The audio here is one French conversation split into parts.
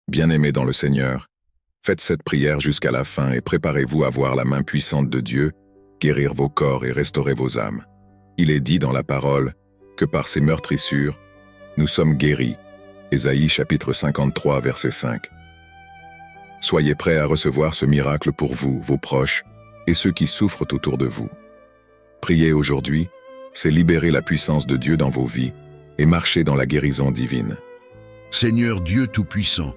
Bien-aimés dans le Seigneur, faites cette prière jusqu'à la fin et préparez-vous à voir la main puissante de Dieu guérir vos corps et restaurer vos âmes. Il est dit dans la parole que par ses meurtrissures, nous sommes guéris. Ésaïe chapitre 53, verset 5. Soyez prêts à recevoir ce miracle pour vous, vos proches et ceux qui souffrent autour de vous. Prier aujourd'hui, c'est libérer la puissance de Dieu dans vos vies et marcher dans la guérison divine. Seigneur Dieu Tout-Puissant,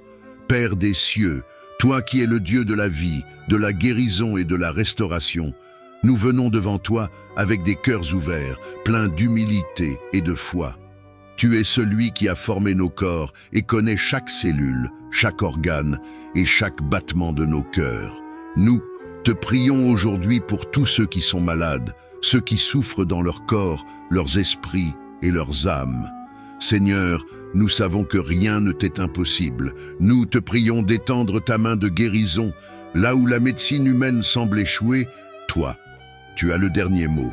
Père des cieux, toi qui es le Dieu de la vie, de la guérison et de la restauration, nous venons devant toi avec des cœurs ouverts, pleins d'humilité et de foi. Tu es celui qui a formé nos corps et connaît chaque cellule, chaque organe et chaque battement de nos cœurs. Nous te prions aujourd'hui pour tous ceux qui sont malades, ceux qui souffrent dans leur corps, leurs esprits et leurs âmes. Seigneur, nous savons que rien ne t'est impossible. Nous te prions d'étendre ta main de guérison. Là où la médecine humaine semble échouer, toi, tu as le dernier mot.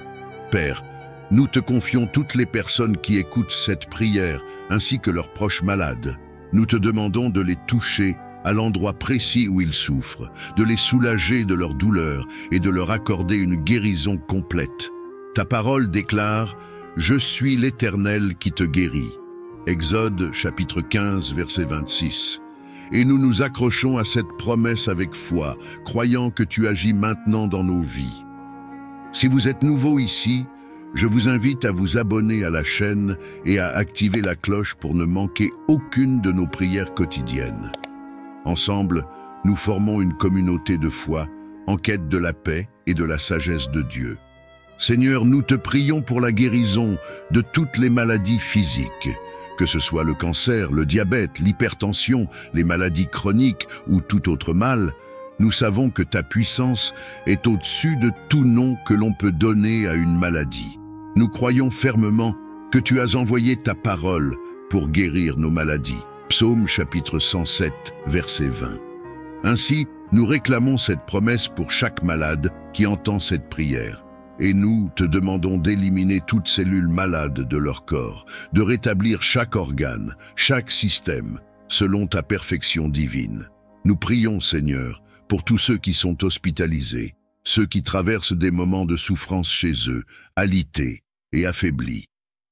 Père, nous te confions toutes les personnes qui écoutent cette prière, ainsi que leurs proches malades. Nous te demandons de les toucher à l'endroit précis où ils souffrent, de les soulager de leur douleur et de leur accorder une guérison complète. Ta parole déclare « Je suis l'Éternel qui te guérit ». Exode chapitre 15, verset 26. Et nous nous accrochons à cette promesse avec foi, croyant que tu agis maintenant dans nos vies. Si vous êtes nouveau ici, je vous invite à vous abonner à la chaîne et à activer la cloche pour ne manquer aucune de nos prières quotidiennes. Ensemble, nous formons une communauté de foi en quête de la paix et de la sagesse de Dieu. Seigneur, nous te prions pour la guérison de toutes les maladies physiques, que ce soit le cancer, le diabète, l'hypertension, les maladies chroniques ou tout autre mal. Nous savons que ta puissance est au-dessus de tout nom que l'on peut donner à une maladie. Nous croyons fermement que tu as envoyé ta parole pour guérir nos maladies. Psaume chapitre 107, verset 20. Ainsi, nous réclamons cette promesse pour chaque malade qui entend cette prière. Et nous te demandons d'éliminer toutes cellules malades de leur corps, de rétablir chaque organe, chaque système, selon ta perfection divine. Nous prions, Seigneur, pour tous ceux qui sont hospitalisés, ceux qui traversent des moments de souffrance chez eux, alités et affaiblis.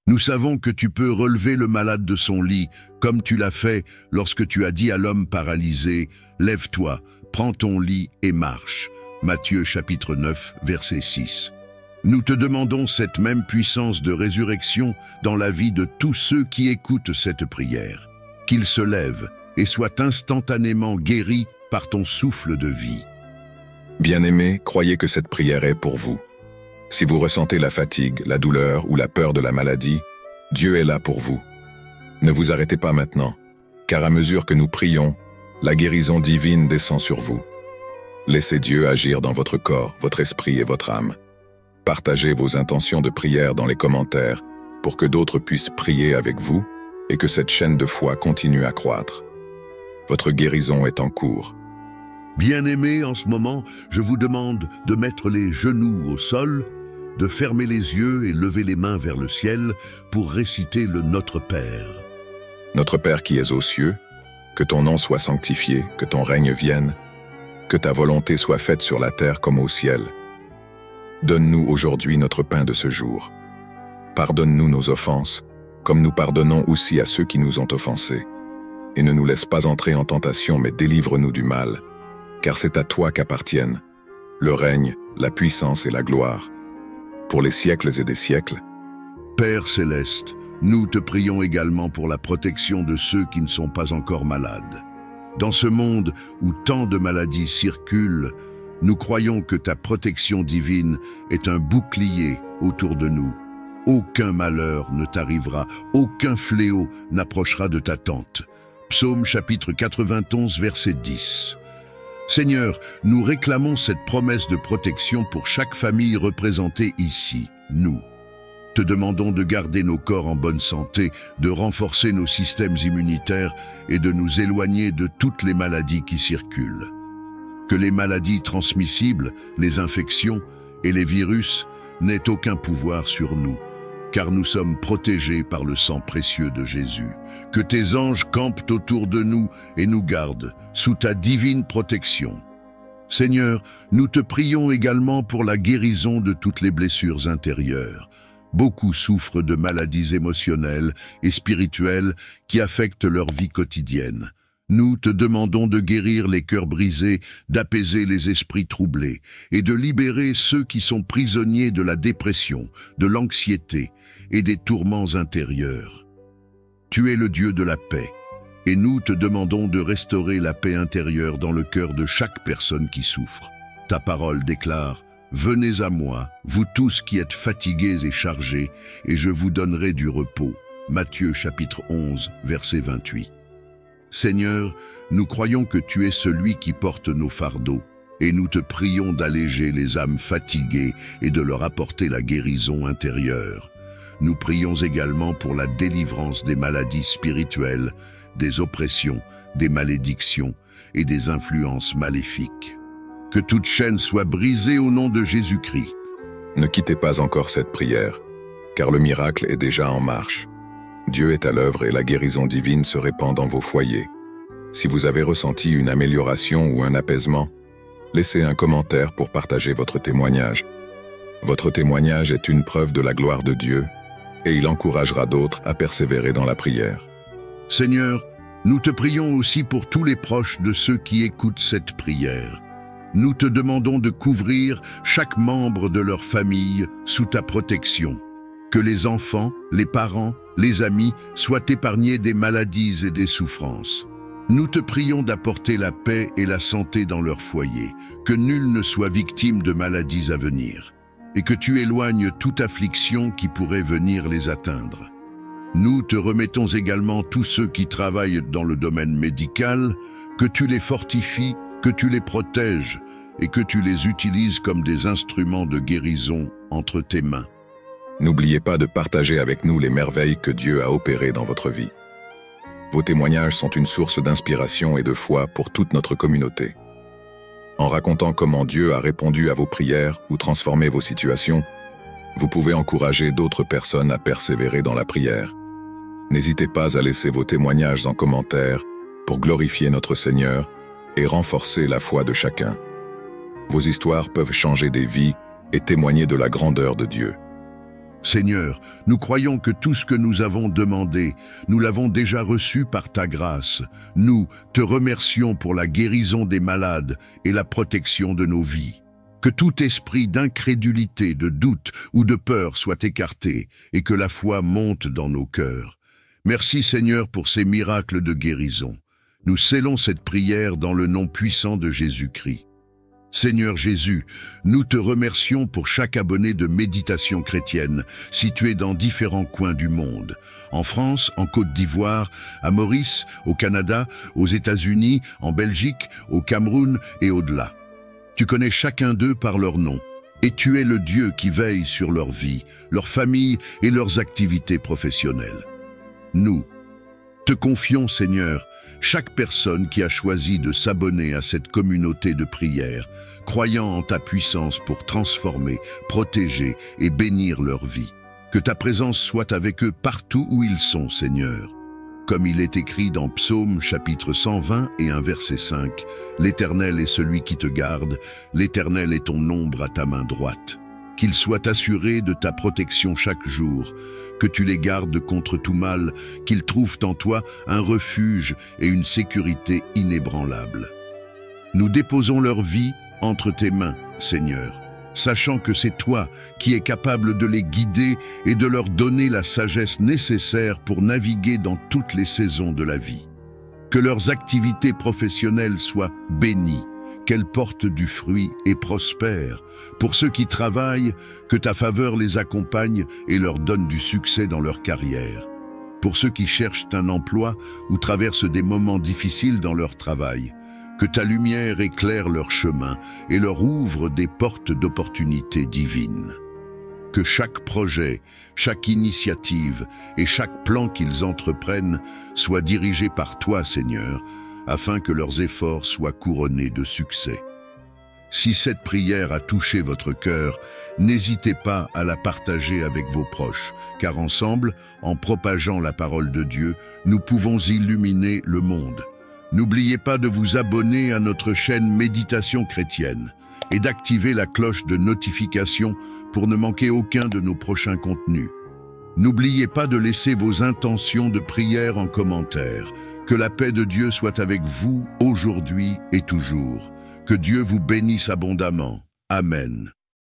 Nous savons que tu peux relever le malade de son lit, comme tu l'as fait lorsque tu as dit à l'homme paralysé « Lève-toi, prends ton lit et marche ». Matthieu chapitre 9, verset 6. Nous te demandons cette même puissance de résurrection dans la vie de tous ceux qui écoutent cette prière. Qu'ils se lèvent et soient instantanément guéris par ton souffle de vie. Bien-aimés, croyez que cette prière est pour vous. Si vous ressentez la fatigue, la douleur ou la peur de la maladie, Dieu est là pour vous. Ne vous arrêtez pas maintenant, car à mesure que nous prions, la guérison divine descend sur vous. Laissez Dieu agir dans votre corps, votre esprit et votre âme. Partagez vos intentions de prière dans les commentaires pour que d'autres puissent prier avec vous et que cette chaîne de foi continue à croître. Votre guérison est en cours. Bien-aimés, en ce moment, je vous demande de mettre les genoux au sol, de fermer les yeux et lever les mains vers le ciel pour réciter le Notre Père. Notre Père qui es aux cieux, que ton nom soit sanctifié, que ton règne vienne, que ta volonté soit faite sur la terre comme au ciel. Donne-nous aujourd'hui notre pain de ce jour. Pardonne-nous nos offenses, comme nous pardonnons aussi à ceux qui nous ont offensés. Et ne nous laisse pas entrer en tentation, mais délivre-nous du mal, car c'est à toi qu'appartiennent le règne, la puissance et la gloire, pour les siècles et des siècles. Père céleste, nous te prions également pour la protection de ceux qui ne sont pas encore malades. Dans ce monde où tant de maladies circulent, nous croyons que ta protection divine est un bouclier autour de nous. Aucun malheur ne t'arrivera, aucun fléau n'approchera de ta tente. Psaume chapitre 91, verset 10. Seigneur, nous réclamons cette promesse de protection pour chaque famille représentée ici, nous. Te demandons de garder nos corps en bonne santé, de renforcer nos systèmes immunitaires et de nous éloigner de toutes les maladies qui circulent. Que les maladies transmissibles, les infections et les virus n'aient aucun pouvoir sur nous, car nous sommes protégés par le sang précieux de Jésus. Que tes anges campent autour de nous et nous gardent sous ta divine protection. Seigneur, nous te prions également pour la guérison de toutes les blessures intérieures. Beaucoup souffrent de maladies émotionnelles et spirituelles qui affectent leur vie quotidienne. Nous te demandons de guérir les cœurs brisés, d'apaiser les esprits troublés et de libérer ceux qui sont prisonniers de la dépression, de l'anxiété et des tourments intérieurs. Tu es le Dieu de la paix, et nous te demandons de restaurer la paix intérieure dans le cœur de chaque personne qui souffre. Ta parole déclare: « Venez à moi, vous tous qui êtes fatigués et chargés, et je vous donnerai du repos. » Matthieu chapitre 11, verset 28. Seigneur, nous croyons que tu es celui qui porte nos fardeaux, et nous te prions d'alléger les âmes fatiguées et de leur apporter la guérison intérieure. Nous prions également pour la délivrance des maladies spirituelles, des oppressions, des malédictions et des influences maléfiques. Que toute chaîne soit brisée au nom de Jésus-Christ. Ne quittez pas encore cette prière, car le miracle est déjà en marche. Dieu est à l'œuvre et la guérison divine se répand dans vos foyers. Si vous avez ressenti une amélioration ou un apaisement, laissez un commentaire pour partager votre témoignage. Votre témoignage est une preuve de la gloire de Dieu et il encouragera d'autres à persévérer dans la prière. Seigneur, nous te prions aussi pour tous les proches de ceux qui écoutent cette prière. Nous te demandons de couvrir chaque membre de leur famille sous ta protection. Que les enfants, les parents, les amis soient épargnés des maladies et des souffrances. Nous te prions d'apporter la paix et la santé dans leur foyer, que nul ne soit victime de maladies à venir, et que tu éloignes toute affliction qui pourrait venir les atteindre. Nous te remettons également tous ceux qui travaillent dans le domaine médical, que tu les fortifies, que tu les protèges et que tu les utilises comme des instruments de guérison entre tes mains. N'oubliez pas de partager avec nous les merveilles que Dieu a opérées dans votre vie. Vos témoignages sont une source d'inspiration et de foi pour toute notre communauté. En racontant comment Dieu a répondu à vos prières ou transformé vos situations, vous pouvez encourager d'autres personnes à persévérer dans la prière. N'hésitez pas à laisser vos témoignages en commentaire pour glorifier notre Seigneur et renforcer la foi de chacun. Vos histoires peuvent changer des vies et témoigner de la grandeur de Dieu. Seigneur, nous croyons que tout ce que nous avons demandé, nous l'avons déjà reçu par ta grâce. Nous te remercions pour la guérison des malades et la protection de nos vies. Que tout esprit d'incrédulité, de doute ou de peur soit écarté et que la foi monte dans nos cœurs. Merci Seigneur pour ces miracles de guérison. Nous scellons cette prière dans le nom puissant de Jésus-Christ. Seigneur Jésus, nous te remercions pour chaque abonné de Méditation chrétienne situé dans différents coins du monde. En France, en Côte d'Ivoire, à Maurice, au Canada, aux États-Unis, en Belgique, au Cameroun et au-delà. Tu connais chacun d'eux par leur nom, et tu es le Dieu qui veille sur leur vie, leur famille et leurs activités professionnelles. Nous te confions, Seigneur, chaque personne qui a choisi de s'abonner à cette communauté de prière, croyant en ta puissance pour transformer, protéger et bénir leur vie. Que ta présence soit avec eux partout où ils sont, Seigneur. Comme il est écrit dans Psaume chapitre 120 et un verset 5, « L'Éternel est celui qui te garde, l'Éternel est ton ombre à ta main droite. » Qu'ils soient assurés de ta protection chaque jour, que tu les gardes contre tout mal, qu'ils trouvent en toi un refuge et une sécurité inébranlable. Nous déposons leur vie entre tes mains, Seigneur, sachant que c'est toi qui es capable de les guider et de leur donner la sagesse nécessaire pour naviguer dans toutes les saisons de la vie. Que leurs activités professionnelles soient bénies, qu'elles portent du fruit et prospèrent. Pour ceux qui travaillent, que ta faveur les accompagne et leur donne du succès dans leur carrière. Pour ceux qui cherchent un emploi ou traversent des moments difficiles dans leur travail, que ta lumière éclaire leur chemin et leur ouvre des portes d'opportunités divines. Que chaque projet, chaque initiative et chaque plan qu'ils entreprennent soit dirigé par toi, Seigneur, afin que leurs efforts soient couronnés de succès. Si cette prière a touché votre cœur, n'hésitez pas à la partager avec vos proches, car ensemble, en propageant la parole de Dieu, nous pouvons illuminer le monde. N'oubliez pas de vous abonner à notre chaîne Méditation chrétienne et d'activer la cloche de notification pour ne manquer aucun de nos prochains contenus. N'oubliez pas de laisser vos intentions de prière en commentaire. Que la paix de Dieu soit avec vous aujourd'hui et toujours. Que Dieu vous bénisse abondamment. Amen.